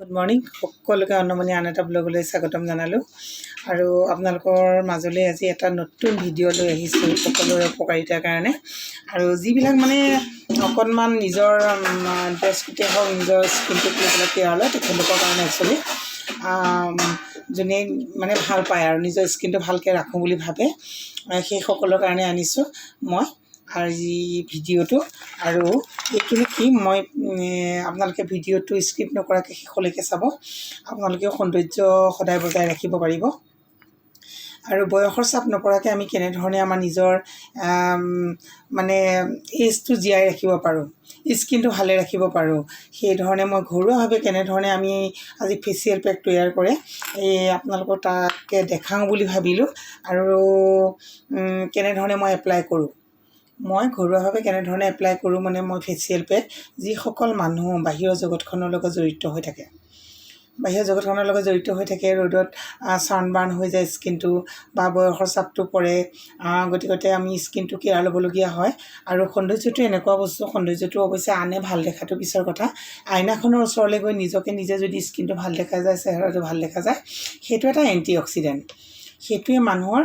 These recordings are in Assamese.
গুড মৰ্ণিং সকলোকে অন্নমণি আন এটা ব্লগলৈ স্বাগতম জনালোঁ আৰু আপোনালোকৰ মাজলৈ আজি এটা নতুন ভিডিঅ' লৈ আহিছোঁ সকলোৰে উপকাৰিতাৰ কাৰণে আৰু যিবিলাক মানে অকণমান নিজৰ ড্ৰেছটোতে হওক নিজৰ স্কিনটোক লৈ পেলাই কেয়াৰ লয় তেখেতলোকৰ কাৰণে একচুৱেলি যোনে মানে ভাল পায় আৰু নিজৰ স্কিনটো ভালকৈ ৰাখোঁ বুলি ভাবে সেইসকলৰ কাৰণে আনিছোঁ মই আজি ভিডিঅ'টো আৰু এইখিনি কি মই আপোনালোকে ভিডিঅ'টো স্কিপ নকৰাকৈ শেষলৈকে চাব আপোনালোকেও সৌন্দৰ্য সদায় বজাই ৰাখিব পাৰিব আৰু বয়সৰ চাপ নপৰাকৈ আমি কেনেধৰণে আমাৰ নিজৰ মানে এজটো জীয়াই ৰাখিব পাৰোঁ স্কিনটো ভালে ৰাখিব পাৰোঁ সেইধৰণে মই ঘৰুৱাভাৱে কেনেধৰণে আমি আজি ফেচিয়েল পেক তৈয়াৰ কৰে আপোনালোকৰ তাকে দেখাওঁ বুলি ভাবিলোঁ আৰু কেনেধৰণে মই এপ্লাই কৰোঁ মই ঘৰুৱাভাৱে কেনেধৰণে এপ্লাই কৰোঁ মানে মই ফেচিয়েল পেক যিসকল মানুহ বাহিৰৰ জগতখনৰ লগত জড়িত হৈ থাকে ৰ'দত ছানবাৰ্ণ হৈ যায় স্কিনটো বা বয়সৰ চাপটো পৰে গতিকে আমি স্কিনটো কেয়াৰ ল'বলগীয়া হয় আৰু সৌন্দৰ্যটো এনেকুৱা বস্তু সৌন্দৰ্যটো অৱশ্যে আনে ভাল দেখাটো পিছৰ কথা আইনাখনৰ ওচৰলৈ গৈ নিজে যদি স্কিনটো ভাল দেখা যায় চেহেৰাটো ভাল দেখা যায় সেইটো এটা এণ্টি অক্সিডেণ্ট সেইটোৱে মানুহৰ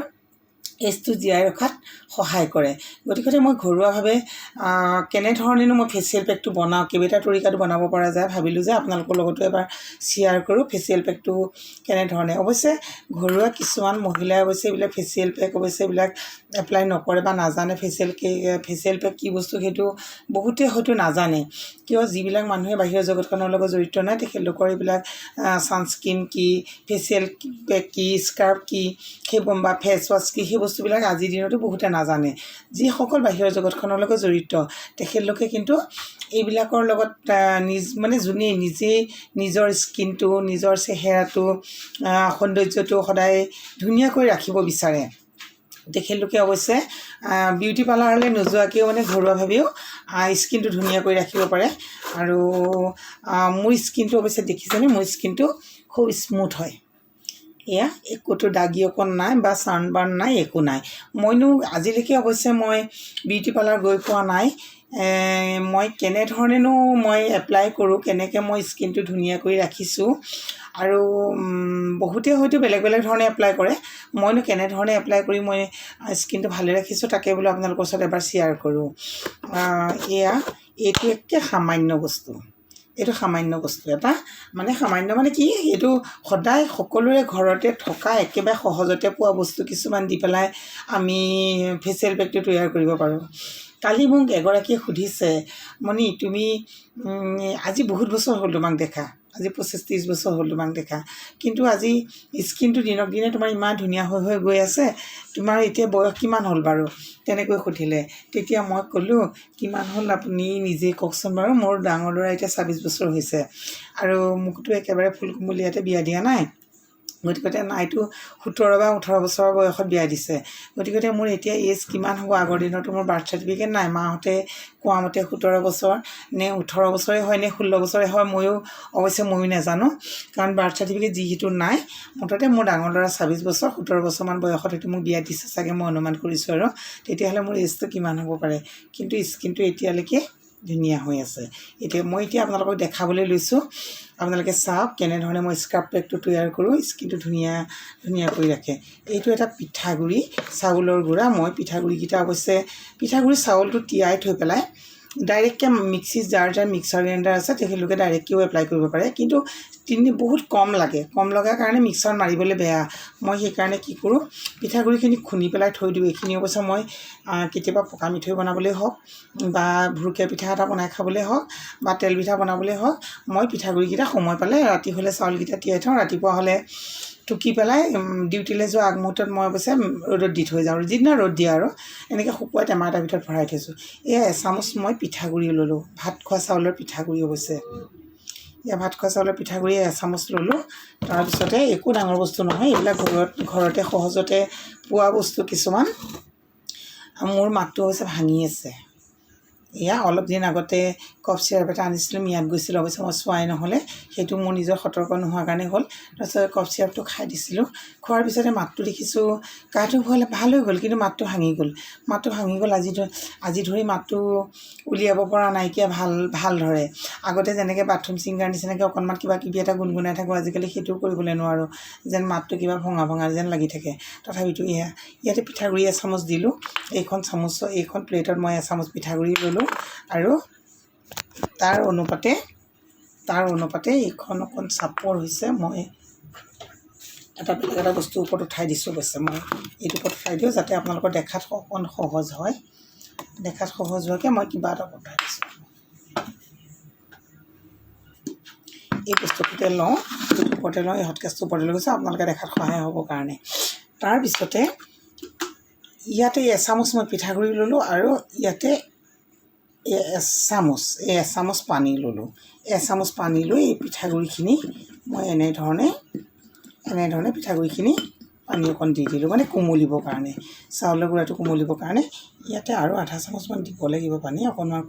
এজটো জীয়াই ৰখাত সহায় কৰে গতিকে মই ঘৰুৱাভাৱে কেনেধৰণেনো মই ফেচিয়েল পেকটো বনাওঁ কেইবাটা তৰিকাটো বনাব পৰা যায় ভাবিলোঁ যে আপোনালোকৰ লগতো এবাৰ শ্বেয়াৰ কৰোঁ ফেচিয়েল পেকটো কেনেধৰণে অৱশ্যে ঘৰুৱা কিছুমান মহিলাই অৱশ্যে এইবিলাক ফেচিয়েল পেক অৱশ্যে এইবিলাক এপ্লাই নকৰে বা নাজানে ফেচিয়েল পেক কি বস্তু সেইটো বহুতে হয়তো নাজানে কিয় যিবিলাক মানুহে বাহিৰৰ জগতখনৰ লগত জড়িত নাই তেখেতলোকৰ এইবিলাক ছানস্ক্ৰীন কি ফেচিয়েল পেক কি স্কাৰ্ফ কি সেই বা ফেচ ৱাছ কি সেই বস্তুবিলাক আজিৰ দিনতো বহুতে নাজানে যিসকল বাহিৰৰ জগতখনৰ লগত জড়িত তেখেতলোকে কিন্তু এইবিলাকৰ লগত যোনেই নিজেই নিজৰ স্কিনটো নিজৰ চেহেৰাটো সৌন্দৰ্যটো সদায় ধুনীয়াকৈ ৰাখিব বিচাৰে তেখেতলোকে অৱশ্যে বিউটি পাৰ্লাৰলৈ নোযোৱাকৈও মানে ঘৰুৱাভাৱেও স্কিনটো ধুনীয়াকৈ ৰাখিব পাৰে আৰু মোৰ স্কিনটো অৱশ্যে দেখিছেনে মোৰ স্কিনটো খুব স্মুথ হয় এয়া একোতো দাগি অকণ নাই বা ছানবাৰ্ণ নাই একো নাই মইনো আজিলৈকে অৱশ্যে মই বিউটি পাৰ্লাৰ গৈ পোৱা নাই মই কেনেধৰণেনো মই এপ্লাই কৰোঁ কেনেকৈ মই স্কিনটো ধুনীয়াকৈ ৰাখিছোঁ আৰু বহুতে হয়তো বেলেগ ধৰণে এপ্লাই কৰে মইনো কেনেধৰণে এপ্লাই কৰি মই স্কিনটো ভালে ৰাখিছোঁ তাকে বোলো আপোনালোকৰ ওচৰত এবাৰ শ্বেয়াৰ কৰোঁ এইটো একে সামান্য বস্তু এটা সামান্য মানে কি এইটো সদায় সকলোৰে ঘৰতে থকা একেবাৰে সহজতে পোৱা বস্তু কিছুমান দি পেলাই আমি ফেচিয়েল পেকটো তৈয়াৰ কৰিব পাৰোঁ কালি মোক এগৰাকীয়ে সুধিছে মণি তুমি আজি বহুত বছৰ হ'ল তোমাক দেখা আজি 25-30 বছৰ হ'ল তোমাক দেখা কিন্তু আজি স্কিনটো দিনক দিনে তোমাৰ ইমান ধুনীয়া হৈ গৈ আছে তোমাৰ এতিয়া বয়স কিমান হ'ল বাৰু তেনেকৈ সুধিলে তেতিয়া মই ক'লোঁ কিমান হ'ল আপুনি নিজে কওকচোন বাৰু মোৰ ডাঙৰ ল'ৰা এতিয়া 26 বছৰ হৈছে আৰু মোকতো একেবাৰে ফুলকুমলীয়াতে বিয়া দিয়া নাই গতিকে নাইটো 17 বা 18 বছৰৰ বয়সত বিয়া দিছে গতিকে মোৰ এতিয়া এজ কিমান হ'ব আগৰ দিনতো মোৰ বাৰ্থ চাৰ্টিফিকেট নাই মাহঁতে কোৱা মতে 17 বছৰ নে 18 বছৰে হয় নে 16 বছৰে হয় ময়ো নাজানো কাৰণ বাৰ্থ চাৰ্টিফিকেট যিহেতু নাই মুঠতে মোৰ ডাঙৰ ল'ৰা 26 বছৰ 17 বছৰমান বয়সত হয়তো মোক বিয়া দিছে চাগে মই অনুমান কৰিছোঁ আৰু তেতিয়াহ'লে মোৰ এজটো কিমান হ'ব পাৰে কিন্তু স্কিনটো এতিয়ালৈকে ধুনীয়া হৈ আছে মই আপোনালোকক দেখাবলৈ লৈছোঁ আপোনালোকে চাওক কেনেধৰণে মই স্কাৰ্ফ পেকটো তৈয়াৰ কৰোঁ স্কিনটো ধুনীয়া কৰি ৰাখে এইটো এটা পিঠাগুড়ি চাউলৰ গুড়া মই পিঠাগুড়িকেইটা অৱশ্যে পিঠাগুড়ি চাউলটো তিয়াই থৈ পেলাই ডাইৰেক্টকৈ যাৰ মিক্সাৰ গ্ৰাইণ্ডাৰ আছে তেখেতলোকে ডাইৰেক্টকৈও এপ্লাই কৰিব পাৰে কিন্তু বহুত কম লগাৰ কাৰণে মিক্সাৰত মাৰিবলৈ বেয়া মই সেইকাৰণে কি কৰোঁ পিঠাগুড়িখিনি খুন্দি পেলাই থৈ দিওঁ এইখিনি অৱশ্যে মই কেতিয়াবা পকা মিঠৈ বনাবলৈ হওক বা ভুৰুকীয়া পিঠা এটা বনাই খাবলৈ হওক বা তেল পিঠা বনাবলৈ হওক মই পিঠাগুড়িকেইটা সময় পালে ৰাতি হ'লে চাউলকেইটা তিয়াই থওঁ ৰাতিপুৱা হ'লে টুকি পেলাই ডিউটিলৈ যোৱা আগমুহূৰ্তত মই অৱশ্যে ৰ'দত দি থৈ যাওঁ যিদিনা ৰ'দ দিয়ে আৰু এনেকৈ শুকুৱাই টেমা এটাৰ ভিতৰত ভৰাই থৈছোঁ এচামুচ মই পিঠাগুড়ি ল'লোঁ ভাত খোৱা চাউলৰ পিঠাগুড়ি অৱশ্যে ভাত খোৱা চাউলৰ পিঠাগুড়ি এচামুচ ল'লোঁ তাৰপিছতে একো ডাঙৰ বস্তু নহয় এইবিলাক ঘৰতে সহজতে পোৱা বস্তু কিছুমান মোৰ মাতটো হৈছে ভাঙি আছে এয়া অলপ দিন আগতে কফ চিৰাপ এটা আনিছিলোঁ, ইয়াত গৈছিলোঁ, অৱশ্যে মই চোৱাই নহ'লে, সেইটো মোৰ নিজৰ সতৰ্ক নোহোৱাৰ কাৰণে হ'ল। তাৰপিছত কফ চিৰাপটো খাই দিছিলোঁ, খোৱাৰ পিছতে মাতটো দেখিছোঁ কাহটো ভাল হৈ গ'ল, কিন্তু মাতটো ভাঙি গ'ল। আজি ধৰি মাতটো উলিয়াব পৰা নাইকিয়া ভাল ধৰে। আগতে যেনেকৈ বাথৰুম ছিংগাৰ নিচিনাকৈ অকণমান কিবা কিবি এটা গুণগুণাই থাকোঁ, আজিকালি সেইটোও কৰিবলৈ নোৱাৰোঁ, যেন মাতটো কিবা ভঙা যেন লাগি থাকে। তথাপিতো ইয়াতে পিঠাগুড়ি এচামুচ দিলোঁ, এইখন প্লেটত মই এচামুচ পিঠাগুড়ি ল'লোঁ, আৰু তাৰ অনুপাতে এইখন অকণ চাপৰ হৈছে। মই বেলেগ এটা বস্তুৰ ওপৰত উঠাই দিছোঁ, অৱশ্যে মই এইটোৰ ওপৰত উঠাই দিওঁ যাতে আপোনালোকৰ দেখাত অকণ সহজ হয়। দেখাত সহজ হোৱাকৈ মই কিবা এটা উঠাই দিছোঁ। এই বস্তুটোতে লওঁ, এই হটকেছটোৰ ওপৰতে লৈ গৈছোঁ আপোনালোকে দেখাত সহায় হ'বৰ কাৰণে। তাৰপিছতে ইয়াতে এচামুচ মই পিঠাগুড়ি ল'লোঁ, আৰু ইয়াতে এচামুচ পানী ল'লোঁ। এচামুচ পানী লৈ এই পিঠাগুড়িখিনি মই এনেধৰণে পিঠাগুড়িখিনি পানী অকণ দি দিলোঁ, মানে কোমলিবৰ কাৰণে, চাউলৰ গুড়াটো কোমলিবৰ কাৰণে। ইয়াতে আৰু আধা চামুচমান দিব লাগিব পানী, অকণমান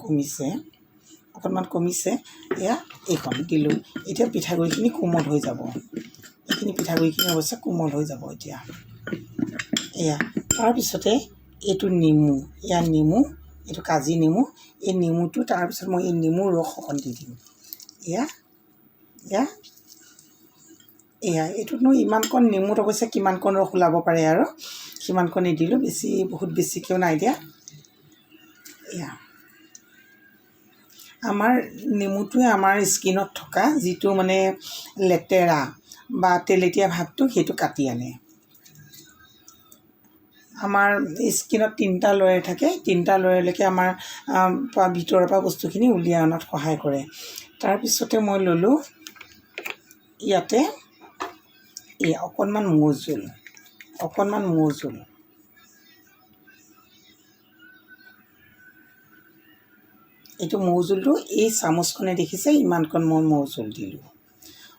কমিছে। এইখন দিলোঁ। এতিয়া পিঠাগুড়িখিনি কোমল হৈ যাব, পিঠাগুড়িখিনি অৱশ্যে কোমল হৈ যাব এতিয়া। তাৰপিছতে এইটো নেমু, এইটো কাজি নেমু, এই নেমুটো তাৰপিছত মই এই নেমুৰ ৰস অকণ দি দিম। এইটোতনো ইমানকণ নেমুত অৱশ্যে কিমানকণ ৰস ওলাব পাৰে, আৰু সিমানকণেই দিলোঁ, বহুত বেছিকৈও নাই দিয়া। আমাৰ নেমুটোৱে আমাৰ স্কিনত থকা যিটো মানে লেতেৰা বা তেলেতীয়া ভাৱটো সেইটো কাটি আনে। আমাৰ স্কিনত 3টা লেয়াৰ থাকে, 3টা লেয়াৰলৈকে আমাৰ ভিতৰৰ পৰা বস্তুখিনি উলিয়াই অনাত সহায় কৰে। তাৰপিছতে মই ল'লোঁ ইয়াতে অকণমান মৌ জোল, এইটো মৌ জোলটো এই চামুচখনে দেখিছে, ইমানকণ মই মৌ জোল দিলোঁ।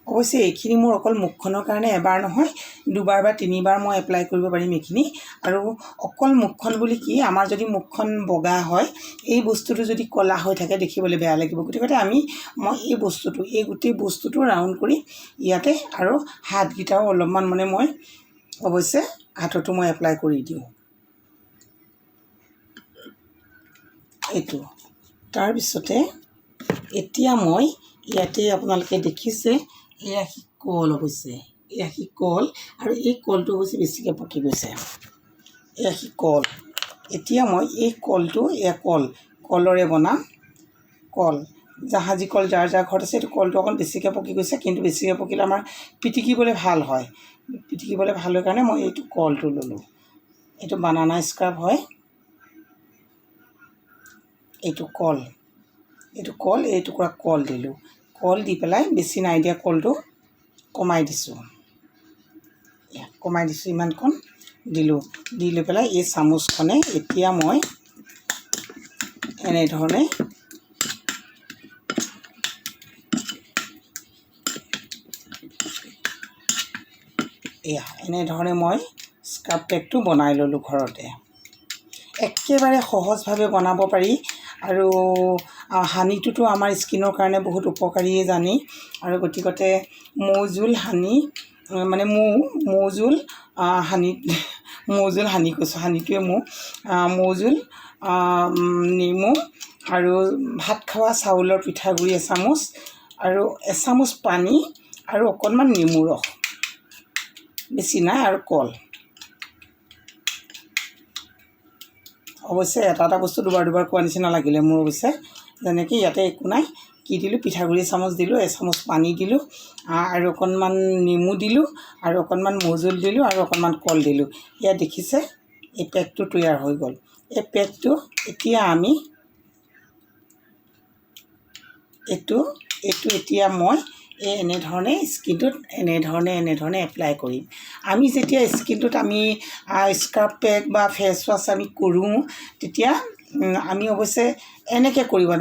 অৱশ্যে এইখিনি মোৰ অকল মুখখনৰ কাৰণে এবাৰ নহয়, 2বাৰ বা 3বাৰ মই এপ্লাই কৰিব পাৰিম এইখিনি। আৰু অকল মুখখন বুলি কি, আমাৰ যদি মুখখন বগা হয়, এই বস্তুটো যদি ক'লা হৈ থাকে দেখিবলৈ বেয়া লাগিব। গতিকে মই এই গোটেই বস্তুটো ৰাউণ্ড কৰি ইয়াতে, আৰু হাতকেইটাও অলপমান মই অৱশ্যে হাততো মই এপ্লাই কৰি দিওঁ এইটো। তাৰপিছতে এতিয়া মই ইয়াতে আপোনালোকে দেখিছে, এয়া কল, অৱশ্যে এয়া কল, আৰু এই কলটো অৱশ্যে বেছিকৈ পকি গৈছে। এয়া কল। এতিয়া মই এই কলটো, কলৰে বনাম। জাহাজী কল যাৰ ঘৰত আছে, এইটো কলটো অকণ বেছিকৈ পকি গৈছে, কিন্তু বেছিকৈ পকিলে আমাৰ পিটিকিবলৈ ভাল হয়। কাৰণে মই এইটো কলটো ল'লোঁ। এইটো বানানা স্ক্ৰাব হয়। এইটো এই টুকুৰা কল দিলোঁ। কল দি পেলাই বেছি নাই দিয়া, কলটো কমাই দিছোঁ, ইমানকণ দিলোঁ। দি লৈ পেলাই এই চামুচখনে এতিয়া মই এনেধৰণে মই স্ক্ৰাব পেকটো বনাই ল'লোঁ ঘৰতে। একেবাৰে সহজভাৱে বনাব পাৰি, আৰু হানিটোতো আমাৰ স্কিনৰ কাৰণে বহুত উপকাৰীয়ে জানি, আৰু গতিকতে মৌ জোল হানিটোৱে মৌ জোল, নেমু, আৰু ভাত খোৱা চাউলৰ পিঠাগুড়ি এচামুচ, আৰু এচামুচ পানী, আৰু অকণমান নেমু ৰস, বেছি নাই, আৰু কল। অৱশ্যে এটা বস্তু দুবাৰ কোৱা নিচিনা লাগিলে মোৰ, অৱশ্যে যেনেকৈ ইয়াতে একো নাই, কি দিলোঁ, পিঠাগুড়ি এচামুচ দিলোঁ, এচামুচ পানী দিলোঁ, আৰু অকণমান নেমু দিলোঁ, আৰু অকণমান মৌ জোল দিলোঁ, আৰু অকণমান কল দিলোঁ। ইয়াত দেখিছে, এই পেকটো তৈয়াৰ হৈ গ'ল। এই পেকটো এতিয়া আমি এতিয়া মই এনেধৰণে স্কিনটোত এনেধৰণে এপ্লাই কৰিম। আমি যেতিয়া স্কিনটোত স্ক্ৰাব পেক বা ফেচ ৱাছ আমি কৰোঁ, তেতিয়া আমি অৱশ্যে এনেকৈ কৰিব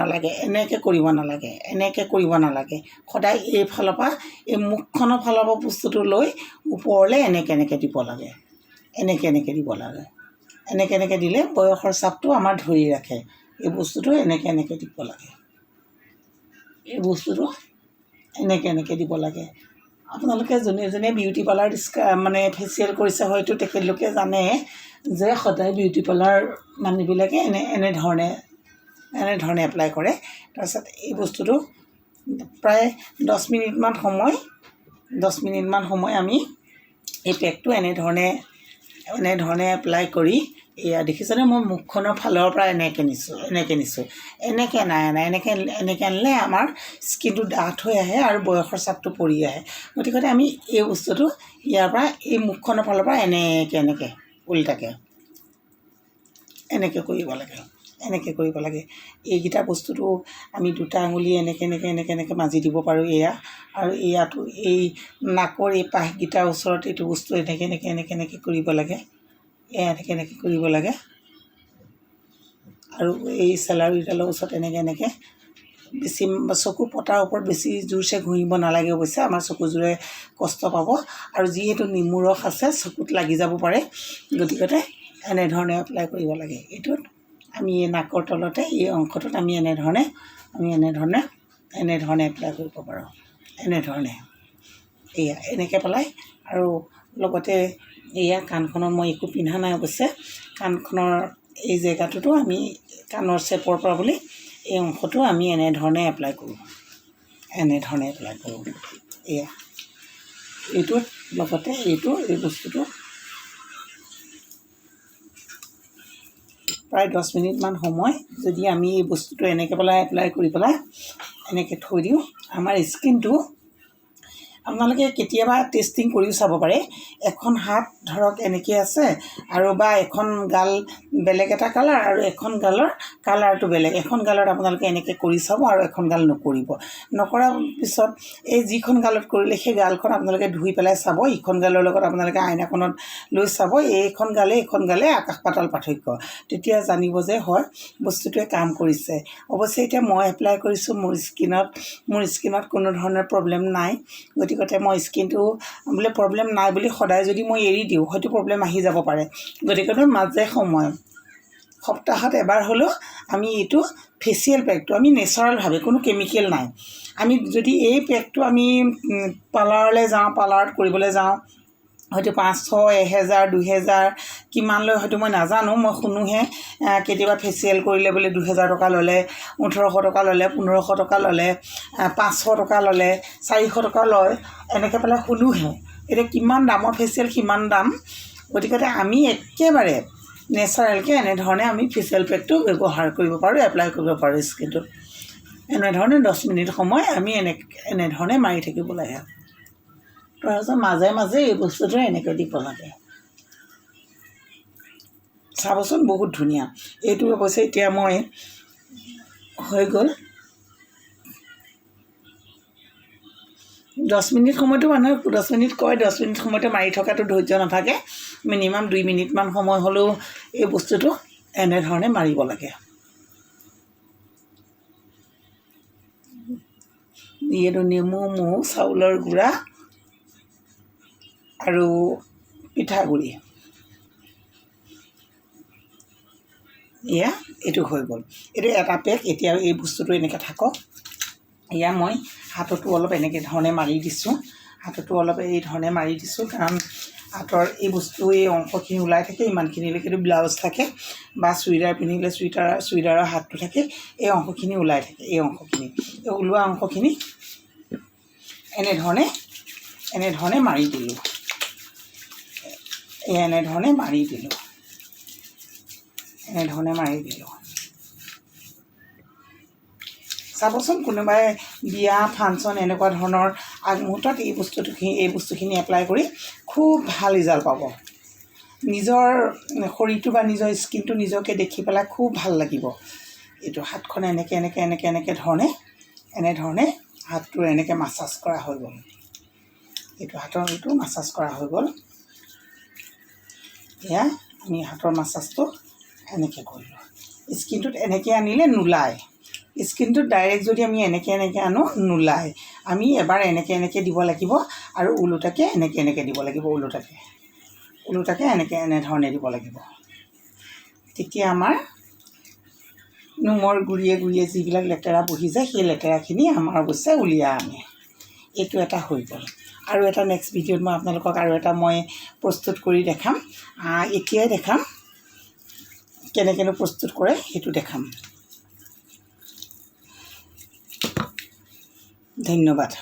নালাগে, সদায় এইফালৰ পৰা, এই মুখখনৰ ফালৰ পৰা বস্তুটো লৈ ওপৰলৈ এনেকৈ দিব লাগে, এনেকৈ দিলে বয়সৰ চাপটো আমাৰ ধৰি ৰাখে। এই বস্তুটো এনেকৈ দিব লাগে, এই বস্তুটো এনেকৈ দিব লাগে। আপোনালোকে যোনে যোনে বিউটি পাৰ্লাৰ মানে ফেচিয়েল কৰিছে হয়তো তেখেতলোকে জানে যে সদায় বিউটি পাৰ্লাৰ মানুহবিলাকে এনেধৰণে এপ্লাই কৰে। তাৰপিছত এই বস্তুটো প্ৰায় 10 মিনিটমান সময় আমি এই পেকটো এনেধৰণে এপ্লাই কৰি, এয়া দেখিছেনে মই মুখখনৰ ফালৰ পৰা এনেকৈ নিছোঁ, এনেকৈ আনিলে আমাৰ স্কিনটো ডাঠ হৈ আহে আৰু বয়সৰ চাপটো পৰি আহে। গতিকে আমি এই বস্তুটো ইয়াৰ পৰা এই মুখখনৰ ফালৰ পৰা এনেকৈ উল্টাকৈ এনেকৈ কৰিব লাগে। এইকেইটা বস্তুটো আমি 2টা আঙুলি এনেকৈ মাজি দিব পাৰোঁ এয়া। আৰু এয়াটো এই নাকৰ এই পাহকেইটাৰ ওচৰত এইটো বস্তু এনেকৈ কৰিব লাগে, এনেকৈ কৰিব লাগে। আৰু এই চেলাউৰিডালৰ ওচৰত এনেকৈ বেছি চকু পতাৰ ওপৰত বেছি জোৰছে ঘঁহিব নালাগে। অৱশ্যে আমাৰ চকুযোৰে কষ্ট পাব, আৰু যিহেতু নেমু ৰস আছে চকুত লাগি যাব পাৰে। গতিকে এনেধৰণে এপ্লাই কৰিব লাগে। এইটোত আমি এই নাকৰ তলতে এই অংশটোত আমি এনেধৰণে এপ্লাই কৰিব পাৰোঁ। এনেধৰণে এয়া এনেকৈ পেলাই, আৰু লগতে এয়া কাণখনত মই একো পিন্ধা নাই অৱশ্যে, কাণখনৰ এই জেগাটোতো আমি কাণৰ চেপৰ পৰা বুলি এই অংশটো আমি এনেধৰণে এপ্লাই কৰোঁ। এয়া এইটোত লগতে এই বস্তুটো প্ৰায় 10 মিনিটমান সময় যদি আমি এই বস্তুটো এনেকৈ এপ্লাই কৰি পেলাই এনেকৈ থৈ দিওঁ, আমাৰ স্কিনটো আপোনালোকে কেতিয়াবা টেষ্টিং কৰিও চাব পাৰে। এখন হাত ধৰক এনেকৈ আছে, আৰু বা এখন গাল বেলেগ এটা কালাৰ আৰু এখন গালৰ কালাৰটো বেলেগ। এখন গালত আপোনালোকে এনেকৈ কৰি চাব আৰু এখন গাল নকৰিব। নকৰাৰ পিছত এই যিখন গালত কৰিলে সেই গালখন আপোনালোকে ধুই পেলাই চাব, ইখন গালৰ লগত আপোনালোকে আইনাখনত লৈ চাব, এইখন গালে আকাশ পাতাল পাৰ্থক্য। তেতিয়া জানিব যে হয় বস্তুটোৱে কাম কৰিছে। অৱশ্যে এতিয়া মই এপ্লাই কৰিছোঁ, মোৰ স্কিনত কোনো ধৰণৰ প্ৰব্লেম নাই। গতিকে মই স্কিনটো বোলে প্ৰব্লেম নাই বুলি সদায় যদি মই এৰি দিওঁ হয়তো প্ৰব্লেম আহি যাব পাৰে। গতিকে মাজে সময়ে সপ্তাহত এবাৰ হ'লেও আমি এইটো ফেচিয়েল পেকটো আমি নেচাৰেলভাৱে, কোনো কেমিকেল নাই, আমি যদি এই পেকটো আমি পাৰ্লাৰত কৰিবলৈ যাওঁ হয়তো 500, 1000, 2000 কিমান লয় হয়তো মই নাজানো। মই শুনোহে কেতিয়াবা ফেচিয়েল কৰিলে বোলে 2000 টকা ল'লে, 1800 টকা ল'লে, 1500 টকা ল'লে, 500 টকা ল'লে, 400 টকা লয়, এনেকৈ পেলাই শুনোহে। এতিয়া কিমান দামৰ ফেচিয়েল সিমান দাম। গতিকে আমি একেবাৰে নেচাৰেলকৈ এনেধৰণে আমি ফেচিয়েল পেকটো ব্যৱহাৰ কৰিব পাৰোঁ, এপ্লাই কৰিব পাৰোঁ স্কিনটোত। এনেধৰণে 10 মিনিট সময় আমি এনেধৰণে মাৰি থাকিব লাগে। তাৰপিছত মাজে মাজে এই বস্তুটো এনেকৈ দিব লাগে। চাবচোন বহুত ধুনীয়া। এইটো অৱশ্যে এতিয়া মই হৈ গ'ল 10 মিনিট সময়তো মানুহে 10 মিনিট কয়, 10 মিনিট সময়তে মাৰি থকাটো ধৈৰ্য নাথাকে। মিনিমাম 2 মিনিটমান সময় হ'লেও এই বস্তুটো এনেধৰণে মাৰিব লাগে। এইটো নেমু, মৌ, চাউলৰ গুড়া আৰু পিঠাগুড়ি, এয়া এইটো হৈ গ'ল। এইটো এটা পেক। এতিয়া এই বস্তুটো এনেকৈ থাকক। এয়া মই হাততো অলপ এনেকৈ ধৰণে মাৰি দিছোঁ, এই ধৰণে মাৰি দিছোঁ, কাৰণ হাতৰ এই বস্তু এই অংশখিনি ওলাই থাকে। ইমানখিনিলৈকেতো ব্লাউজ থাকে বা চুইদাৰ পিন্ধিলে চুইদাৰৰ হাতটো থাকে, এই অংশখিনি ওলাই থাকে। এই ওলোৱা অংশখিনি এনেধৰণে মাৰি দিলোঁ। এনেধৰণে মাৰি দিলোঁ। চাবচোন কোনোবাই বিয়া ফাংচন এনেকুৱা ধৰণৰ আগমুহূৰ্তত এই বস্তুখিনি এপ্লাই কৰি খুব ভাল ৰিজাল্ট পাব। নিজৰ শৰীৰটো বা নিজৰ স্কিনটো নিজকে দেখি পেলাই খুব ভাল লাগিব। এইটো হাতখন এনেধৰণে হাতটো এনেকৈ মাছাজ কৰা হৈ গ'ল। এইটো মাছাজ কৰা হৈ গ'ল। এয়া আমি হাতৰ মাছাজটো এনেকৈ কৰিলোঁ। স্কিনটোত এনেকৈ আনিলে নোলায়। স্কিনটোত ডাইৰেক্ট যদি আমি এনেকৈ আনো নোলায়। আমি এবাৰ এনেকৈ দিব লাগিব, আৰু ওলোটাকৈ এনেকৈ দিব লাগিব। ওলোটাকৈ এনেধৰণে দিব লাগিব। তেতিয়া আমাৰ নোমৰ গুৰিয়ে যিবিলাক লেতেৰা বহি যায় সেই লেতেৰাখিনি আমাৰ অৱশ্যে উলিয়াই আনে। এইটো এটা হৈ গ'ল। আৰু এটা নেক্সট ভিডিঅ'ত মই আপোনালোকক আৰু এটা মই প্ৰস্তুত কৰি দেখাম। এতিয়াই দেখাম কেনেকৈনো প্ৰস্তুত কৰে সেইটো দেখাম। ধন্যবাদ।